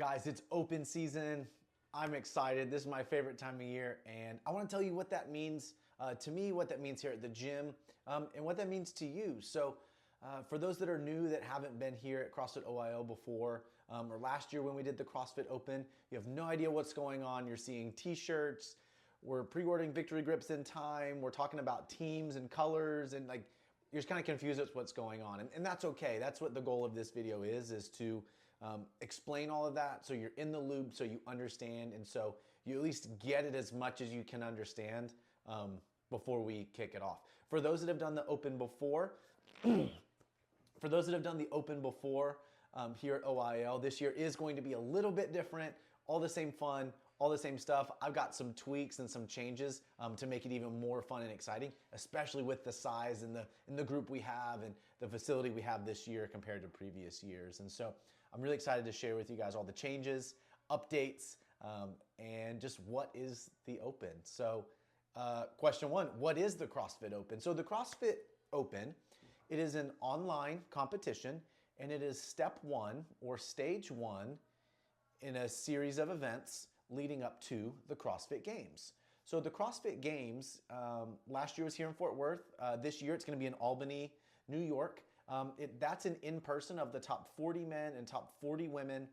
Guys, it's open season. I'm excited. This is my favorite time of year, and I want to tell you what that means to me, what that means here at the gym, and what that means to you. So, for those that are new that haven't been here at CrossFit OYL before, or last year when we did the CrossFit Open, you have no idea what's going on. You're seeing t-shirts, we're pre-ordering victory grips in time, we're talking about teams and colors, and like you're just kind of confused with what's going on. And that's okay. That's what the goal of this video is to explain all of that so you're in the loop, so you understand, and so you at least get it as much as you can understand before we kick it off. For those that have done the Open before, for those that have done the Open before here at OYL, this year is going to be a little bit different, all the same fun, all the same stuff. I've got some tweaks and some changes to make it even more fun and exciting, especially with the size and the group we have and the facility we have this year compared to previous years. And so I'm really excited to share with you guys all the changes, updates, and just what is the Open. So question one, what is the CrossFit Open? So the CrossFit Open, it is an online competition, and it is step one or stage one in a series of events leading up to the CrossFit Games. So the CrossFit Games, last year was here in Fort Worth. This year it's gonna be in Albany, New York. That's an in-person of the top 40 men and top 40 women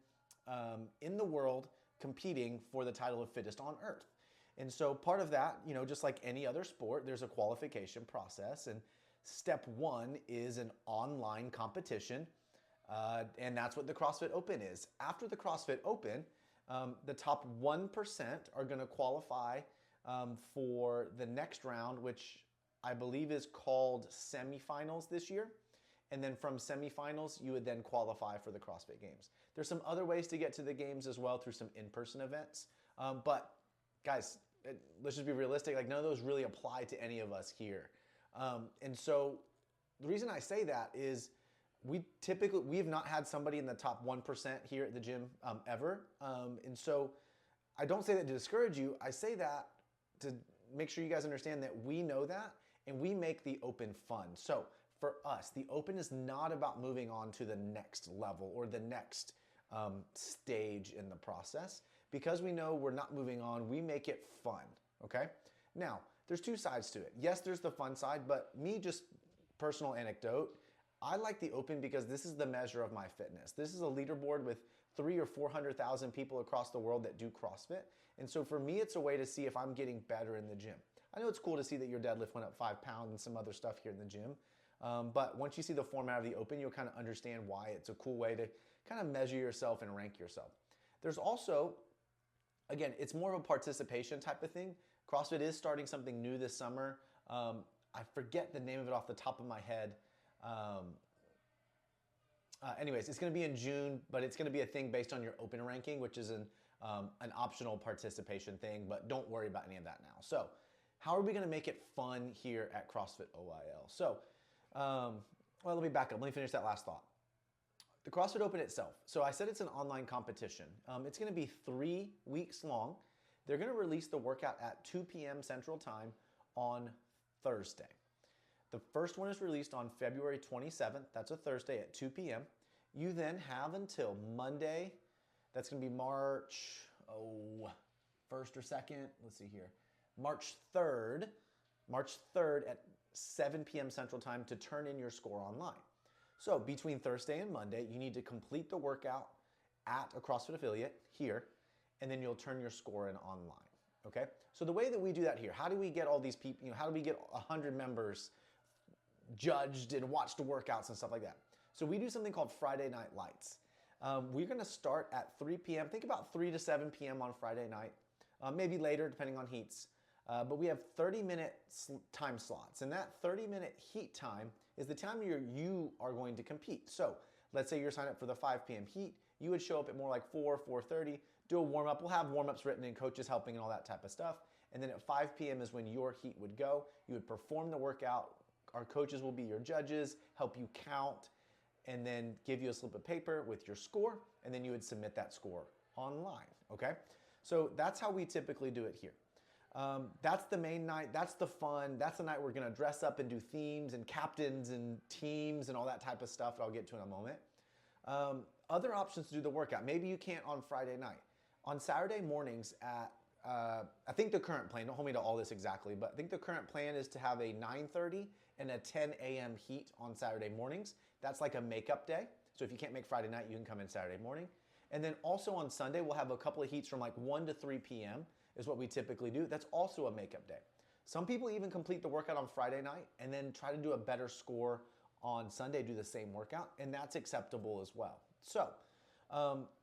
in the world competing for the title of fittest on earth. And so part of that, you know, just like any other sport, there's a qualification process, and step one is an online competition, and that's what the CrossFit Open is. After the CrossFit Open, the top 1% are going to qualify for the next round, which I believe is called semifinals this year. And then from semifinals, you would then qualify for the CrossFit Games. There's some other ways to get to the games as well through some in-person events. But guys, let's just be realistic. Like, none of those really apply to any of us here. And so the reason I say that is we have not had somebody in the top 1% here at the gym ever. And so I don't say that to discourage you. I say that to make sure you guys understand that we know that, and we make the Open fun. So for us, the Open is not about moving on to the next level or the next stage in the process. Because we know we're not moving on, we make it fun, okay? Now, there's two sides to it. Yes, there's the fun side, but me, just personal anecdote, I like the Open because this is the measure of my fitness. This is a leaderboard with 300,000 or 400,000 people across the world that do CrossFit. And so for me, it's a way to see if I'm getting better in the gym. I know it's cool to see that your deadlift went up 5 pounds and some other stuff here in the gym. But once you see the format of the Open, you'll kind of understand why it's a cool way to kind of measure yourself and rank yourself. There's also, again, it's more of a participation type of thing. CrossFit is starting something new this summer. I forget the name of it off the top of my head. Anyways, it's going to be in June, but it's going to be a thing based on your Open ranking, which is an optional participation thing, but don't worry about any of that now. So how are we going to make it fun here at CrossFit OYL? So, well, let me back up. Let me finish that last thought. The CrossFit Open itself. So I said it's an online competition. It's going to be 3 weeks long. They're going to release the workout at 2 p.m. Central Time on Thursday. The first one is released on February 27th. That's a Thursday at 2 p.m. You then have until Monday. That's going to be March 1st or 2nd. Let's see here. March 3rd at 7 p.m. Central Time to turn in your score online. So between Thursday and Monday, you need to complete the workout at a CrossFit affiliate here, and then you'll turn your score in online. Okay? So the way that we do that here, how do we get all these people, you know, how do we get 100 members judged and watched the workouts and stuff like that? So we do something called Friday Night Lights. We're going to start at 3 p.m. Think about 3 to 7 p.m. on Friday night, maybe later depending on heats. But we have 30-minute time slots, and that 30-minute heat time is the time you are going to compete. So let's say you're signed up for the 5 p.m. heat. You would show up at more like 4:30, do a warm-up. We'll have warm-ups written and coaches helping and all that type of stuff. And then at 5 p.m. is when your heat would go. You would perform the workout. Our coaches will be your judges, help you count, and then give you a slip of paper with your score, and then you would submit that score online, okay? So that's how we typically do it here. That's the main night, that's the fun, that's the night we're gonna dress up and do themes and captains and teams and all that type of stuff that I'll get to in a moment. Other options to do the workout. Maybe you can't on Friday night. On Saturday mornings at, I think the current plan, don't hold me to all this exactly, but I think the current plan is to have a 9:30 and a 10 a.m. heat on Saturday mornings. That's like a makeup day. So if you can't make Friday night, you can come in Saturday morning. And then also on Sunday, we'll have a couple of heats from like 1 to 3 p.m. is what we typically do. That's also a makeup day. Some people even complete the workout on Friday night and then try to do a better score on Sunday, do the same workout, and that's acceptable as well. So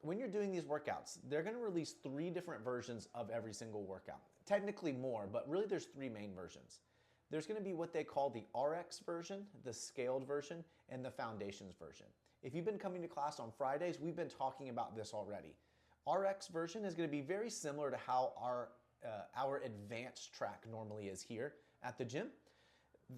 when you're doing these workouts, they're gonna release 3 different versions of every single workout. Technically more, but really there's 3 main versions. There's gonna be what they call the RX version, the scaled version, and the foundations version. If you've been coming to class on Fridays, we've been talking about this already. RX version is gonna be very similar to how our advanced track normally is here at the gym.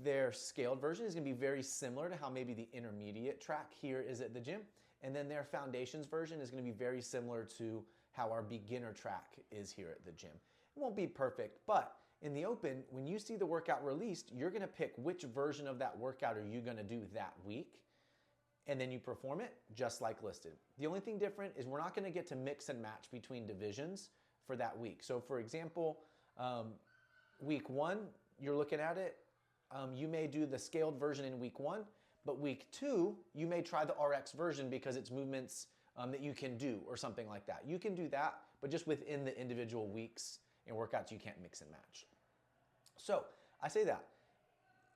Their scaled version is gonna be very similar to how maybe the intermediate track here is at the gym. And then their foundations version is gonna be very similar to how our beginner track is here at the gym. It won't be perfect, but in the open, when you see the workout released, you're gonna pick which version of that workout are you gonna do that week, and then you perform it just like listed. The only thing different is we're not gonna get to mix and match between divisions for that week. So for example, week 1, you're looking at it, you may do the scaled version in week 1, but week 2, you may try the RX version because it's movements that you can do or something like that. You can do that, but just within the individual weeks and workouts, you can't mix and match. So I say that.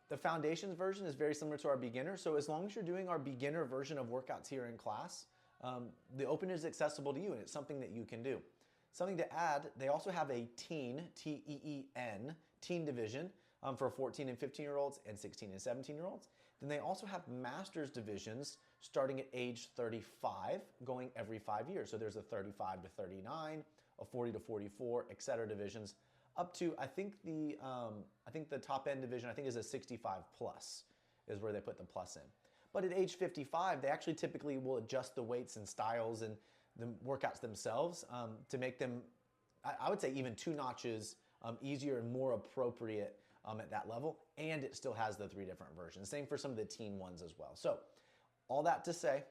The foundations version is very similar to our beginner. So as long as you're doing our beginner version of workouts here in class, the open is accessible to you and it's something that you can do. Something to add, they also have a teen, T-E-E-N, teen division for 14 and 15-year-olds and 16 and 17-year-olds. Then they also have master's divisions starting at age 35, going every 5 years. So there's a 35 to 39, a 40 to 44, et cetera divisions, up to, I think the top end division, I think is a 65 plus, is where they put the plus in. But at age 55, they actually typically will adjust the weights and styles and the workouts themselves to make them, I would say, even 2 notches easier and more appropriate at that level, and it still has the 3 different versions. Same for some of the teen ones as well. So all that to say,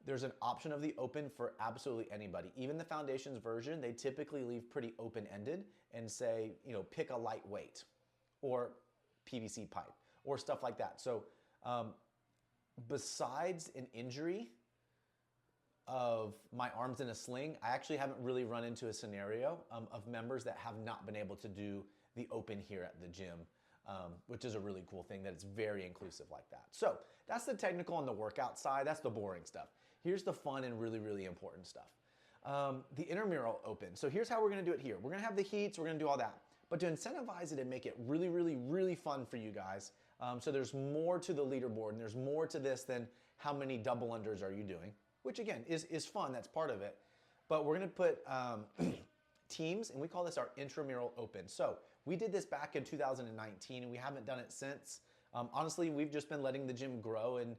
there's an option of the open for absolutely anybody. Even the foundations version, they typically leave pretty open-ended and say, you know, pick a light weight or PVC pipe or stuff like that. So besides an injury of my arms in a sling, I actually haven't really run into a scenario of members that have not been able to do the open here at the gym, which is a really cool thing that it's very inclusive like that. So that's the technical on the workout side. That's the boring stuff. Here's the fun and really, really important stuff. The intramural open. So here's how we're gonna do it here. We're gonna have the heats, we're gonna do all that. But to incentivize it and make it really, really, really fun for you guys, so there's more to the leaderboard and there's more to this than how many double unders are you doing, which again is fun, that's part of it. But we're gonna put teams, and we call this our intramural open. So we did this back in 2019 and we haven't done it since. Honestly, we've just been letting the gym grow and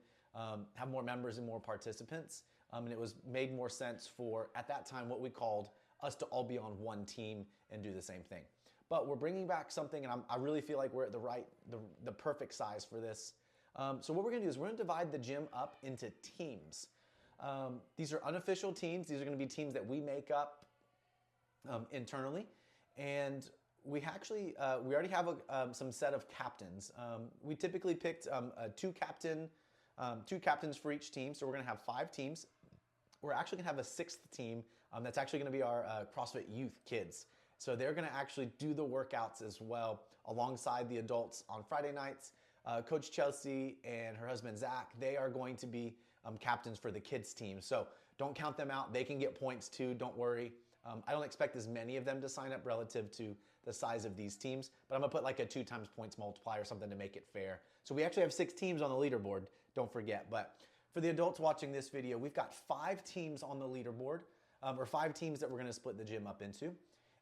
have more members and more participants. And it was made more sense for, at that time, what we called us to all be on one team and do the same thing. But we're bringing back something, and I really feel like we're at the perfect size for this. So what we're gonna do is we're gonna divide the gym up into teams. These are unofficial teams. These are gonna be teams that we make up internally. And we actually, we already have some set of captains. We typically picked two captains for each team. So we're gonna have 5 teams. We're actually gonna have a 6th team that's actually gonna be our CrossFit youth kids. So they're gonna actually do the workouts as well alongside the adults on Friday nights. Coach Chelsea and her husband Zach, they are going to be captains for the kids team. So don't count them out. They can get points too, don't worry. I don't expect as many of them to sign up relative to the size of these teams, but I'm gonna put like a 2 times points multiplier or something to make it fair. So we actually have 6 teams on the leaderboard, don't forget. But for the adults watching this video, we've got 5 teams on the leaderboard, or 5 teams that we're gonna split the gym up into.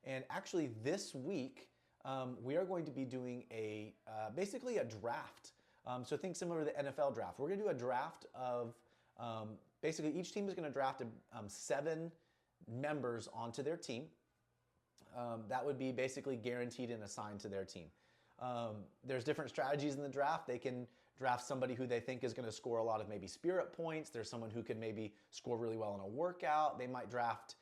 And actually this week, we are going to be doing basically a draft. So think similar to the NFL draft. We're gonna do a draft of, basically each team is gonna draft 7 members onto their team. That would be basically guaranteed and assigned to their team. There's different strategies in the draft. They can draft somebody who they think is going to score a lot of maybe spirit points. There's someone who could maybe score really well in a workout. They might draft,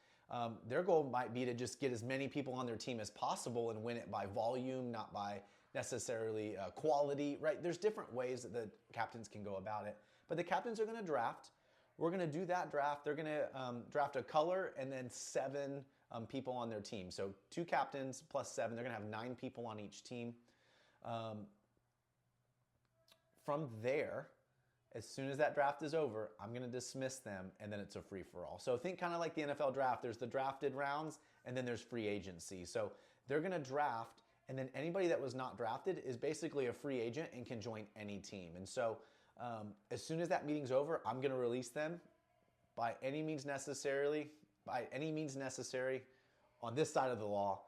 their goal might be to just get as many people on their team as possible and win it by volume, not by necessarily quality, right? There's different ways that the captains can go about it. But the captains are going to draft. We're going to do that draft. They're going to draft a color and then 7 people on their team. So 2 captains plus 7. They're going to have 9 people on each team. From there, as soon as that draft is over, I'm going to dismiss them, and then it's a free-for-all. So think kind of like the NFL draft. There's the drafted rounds, and then there's free agency. So they're going to draft, and then anybody that was not drafted is basically a free agent and can join any team. And so as soon as that meeting's over, I'm going to release them by any means necessary on this side of the law.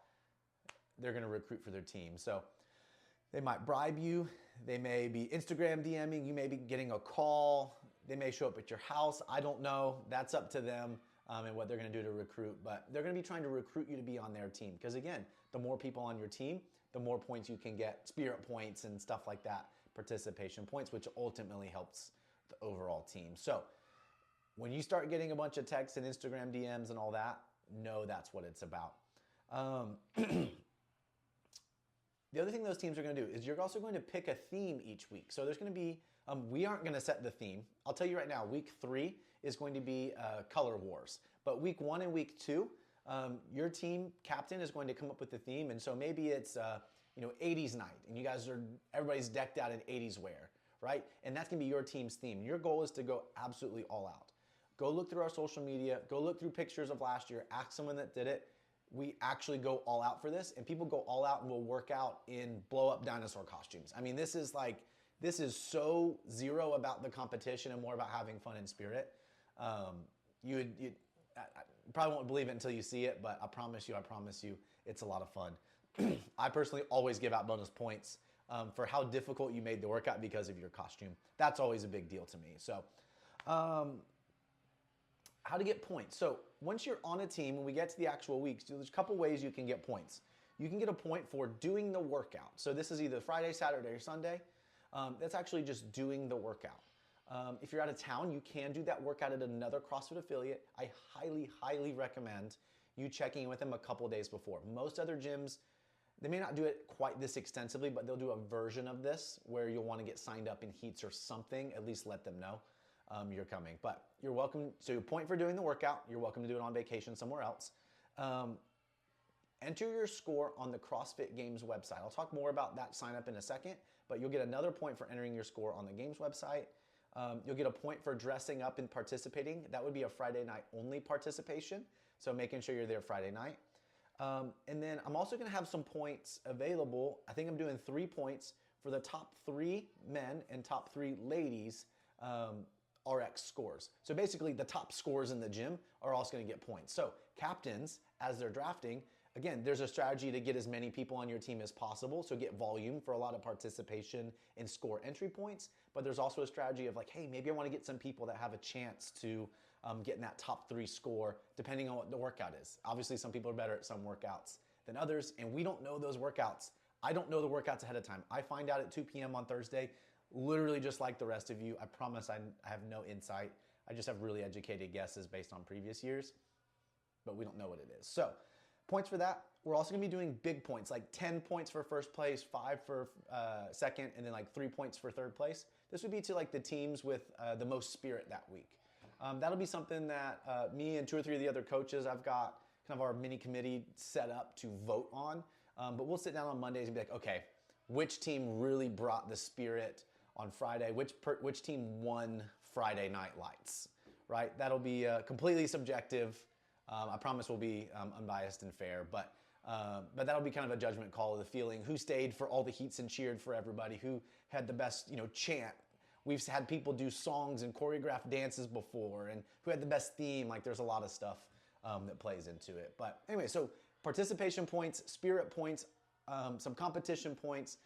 They're going to recruit for their team. So they might bribe you. They may be Instagram DMing. You may be getting a call. They may show up at your house. I don't know. That's up to them and what they're going to do to recruit. But they're going to be trying to recruit you to be on their team. Because again, the more people on your team, the more points you can get, spirit points and stuff like that, participation points, which ultimately helps the overall team. So when you start getting a bunch of texts and Instagram DMs and all that, know that's what it's about. The other thing those teams are going to do is you're also going to pick a theme each week. So there's going to be, we aren't going to set the theme. I'll tell you right now, week 3 is going to be color wars. But week 1 and week 2, your team captain is going to come up with the theme. And so maybe it's, 80s night. And you guys everybody's decked out in 80s wear, right? And that's going to be your team's theme. Your goal is to go absolutely all out. Go look through our social media. Go look through pictures of last year. Ask someone that did it. We actually go all out for this, and people go all out and will work out in blow-up dinosaur costumes. I mean, this is so zero about the competition and more about having fun and spirit. You probably won't believe it until you see it, but I promise you, it's a lot of fun. I personally always give out bonus points for how difficult you made the workout because of your costume. That's always a big deal to me. So, how to get points. So once you're on a team, when we get to the actual weeks, there's a couple ways you can get points. You can get a point for doing the workout. So this is either Friday, Saturday, or Sunday. That's actually just doing the workout. If you're out of town, you can do that workout at another CrossFit affiliate. I highly, highly recommend you checking in with them a couple days before. Most other gyms, they may not do it quite this extensively, but they'll do a version of this where you'll want to get signed up in heats or something. At least let them know you're coming. But you're welcome to point for doing the workout. You're welcome to do it on vacation somewhere else. Enter your score on the CrossFit Games website. I'll talk more about that sign up in a second, but you'll get another point for entering your score on the Games website. You'll get a point for dressing up and participating. That would be a Friday night only participation, so making sure you're there Friday night. And then I'm also going to have some points available. I think I'm doing 3 points for the top 3 men and top 3 ladies RX scores. So basically the top scores in the gym are also going to get points. So captains, as they're drafting, again, there's a strategy to get as many people on your team as possible. So get volume for a lot of participation and score entry points. But there's also a strategy of like, hey, maybe I want to get some people that have a chance to get in that top 3 score, depending on what the workout is. Obviously, some people are better at some workouts than others, and we don't know those workouts. I don't know the workouts ahead of time. I find out at 2 p.m. on Thursday, literally just like the rest of you. I promise I have no insight. I just have really educated guesses based on previous years, but we don't know what it is. So points for that. We're also gonna be doing big points, like 10 points for first place, 5 for second, and then like 3 points for third place. This would be to like the teams with the most spirit that week. That'll be something that me and 2 or 3 of the other coaches, I've got kind of our mini committee set up to vote on. But we'll sit down on Mondays and be like, okay, which team really brought the spirit on Friday? Which team won Friday Night Lights, right? That'll be completely subjective. I promise we'll be unbiased and fair, but that'll be kind of a judgment call of the feeling. Who stayed for all the heats and cheered for everybody? Who had the best, chant? We've had people do songs and choreographed dances before, and who had the best theme. Like there's a lot of stuff that plays into it. But anyway, so participation points, spirit points, some competition points,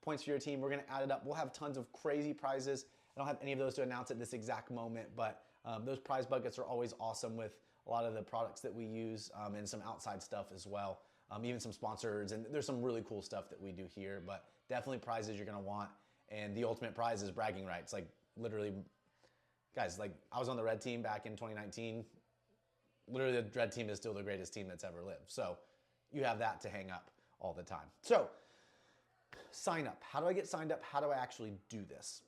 points for your team. We're going to add it up. We'll have tons of crazy prizes. I don't have any of those to announce at this exact moment, but those prize buckets are always awesome with a lot of the products that we use and some outside stuff as well. Even some sponsors, and there's some really cool stuff that we do here, but definitely prizes you're going to want. and the ultimate prize is bragging rights. Like literally, guys, like I was on the red team back in 2019. Literally, the red team is still the greatest team that's ever lived. So you have that to hang up all the time. So sign up. How do I get signed up? How do I actually do this?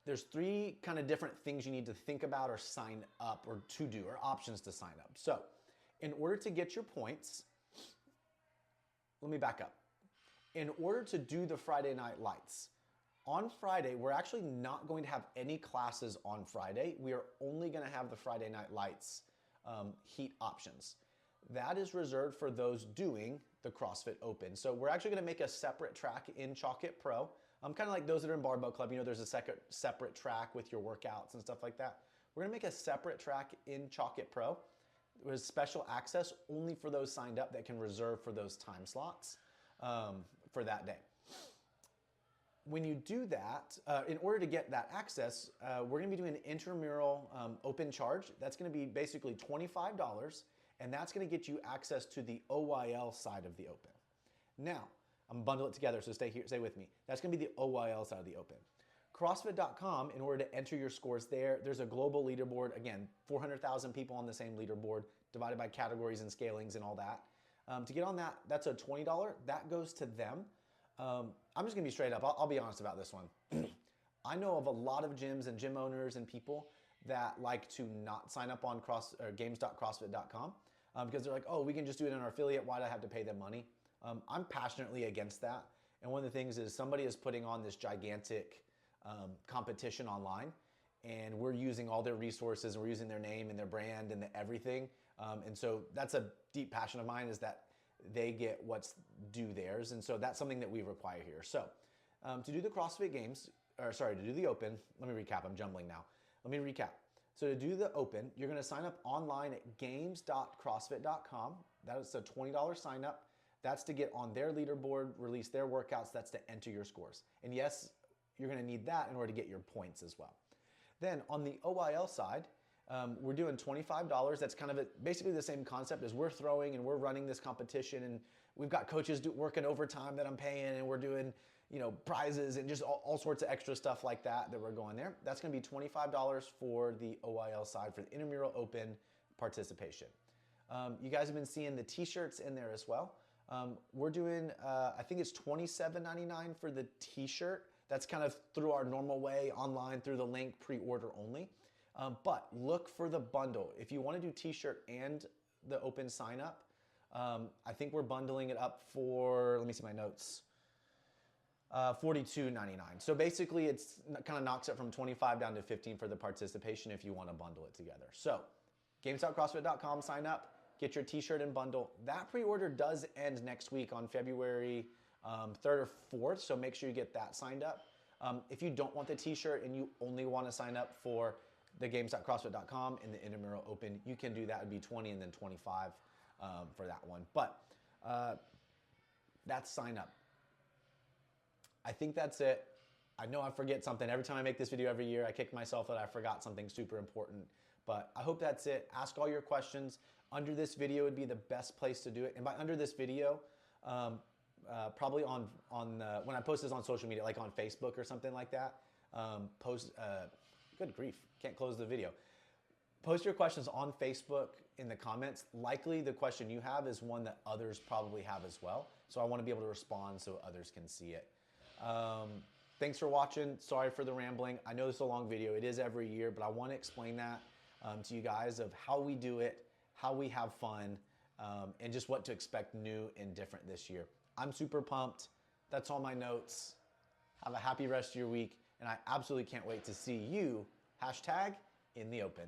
There's 3 kind of different things you need to think about or sign up or to do or options to sign up. So in order to get your points, let me back up. In order to do the Friday Night Lights, on Friday, we're actually not going to have any classes on Friday. We are only going to have the Friday Night Lights heat options. That is reserved for those doing the CrossFit Open. So we're actually going to make a separate track in Chalk It Pro. Kind of like those that are in Barbell Club, you know, there's a separate track with your workouts and stuff like that. We're going to make a separate track in Chalk It Pro with special access only for those signed up that can reserve for those time slots for that day. When you do that, in order to get that access, we're going to be doing an intramural open charge. That's going to be basically $25, and that's going to get you access to the OYL side of the Open. Now, I'm going to bundle it together, so stay with me. That's going to be the OYL side of the Open. CrossFit.com, in order to enter your scores there's a global leaderboard. Again, 400,000 people on the same leaderboard, divided by categories and scalings and all that. To get on that, that's a $20. That goes to them. I'm just gonna be straight up. I'll be honest about this one. I know of a lot of gyms and gym owners and people that like to not sign up on games.crossfit.com because they're like, oh, we can just do it in our affiliate. Why do I have to pay them money? I'm passionately against that. And one of the things is somebody is putting on this gigantic competition online, and we're using all their resources, and we're using their name and their brand and everything. And so that's a deep passion of mine, is that they get what's due theirs. And so that's something that we require here. So to do the CrossFit Games, to do the Open, let me recap, I'm jumbling now. Let me recap. So to do the Open, you're gonna sign up online at games.crossfit.com. That's a $20 sign up. That's to get on their leaderboard, release their workouts, that's to enter your scores. And yes, you're gonna need that in order to get your points as well. Then on the OYL side, we're doing $25. That's kind of basically the same concept as we're throwing and we're running this competition, and we've got coaches working overtime that I'm paying, and we're doing, you know, prizes and just all sorts of extra stuff like that we're going there. That's going to be $25 for the OYL side for the Intramural Open participation. You guys have been seeing the t-shirts in there as well. We're doing, I think it's $27.99 for the t-shirt. That's kind of through our normal way, online through the link, pre-order only. But look for the bundle. If you want to do t-shirt and the Open sign up, I think we're bundling it up for, let me see my notes, $42.99. So basically it's kind of knocks it from 25 down to 15 for the participation if you want to bundle it together. So games.crossfit.com, sign up, get your t-shirt and bundle. That pre-order does end next week on February 3rd or 4th, so make sure you get that signed up. If you don't want the t-shirt and you only want to sign up for the games.crossfit.com and the Intramural Open, you can do that. It'd be 20 and then 25 for that one. But that's sign up. I think that's it. I know I forget something. Every time I make this video every year, I kick myself that I forgot something super important. But I hope that's it. Ask all your questions. Under this video would be the best place to do it. And by under this video, probably on when I post this on social media, like on Facebook or something like that, good grief, can't close the video. Post your questions on Facebook in the comments. Likely the question you have is one that others probably have as well. So I want to be able to respond so others can see it. Thanks for watching. Sorry for the rambling. I know this is a long video. It is every year, but I want to explain that to you guys of how we do it, how we have fun, and just what to expect new and different this year. I'm super pumped. That's all my notes. Have a happy rest of your week, and I absolutely can't wait to see you, #, in the Open.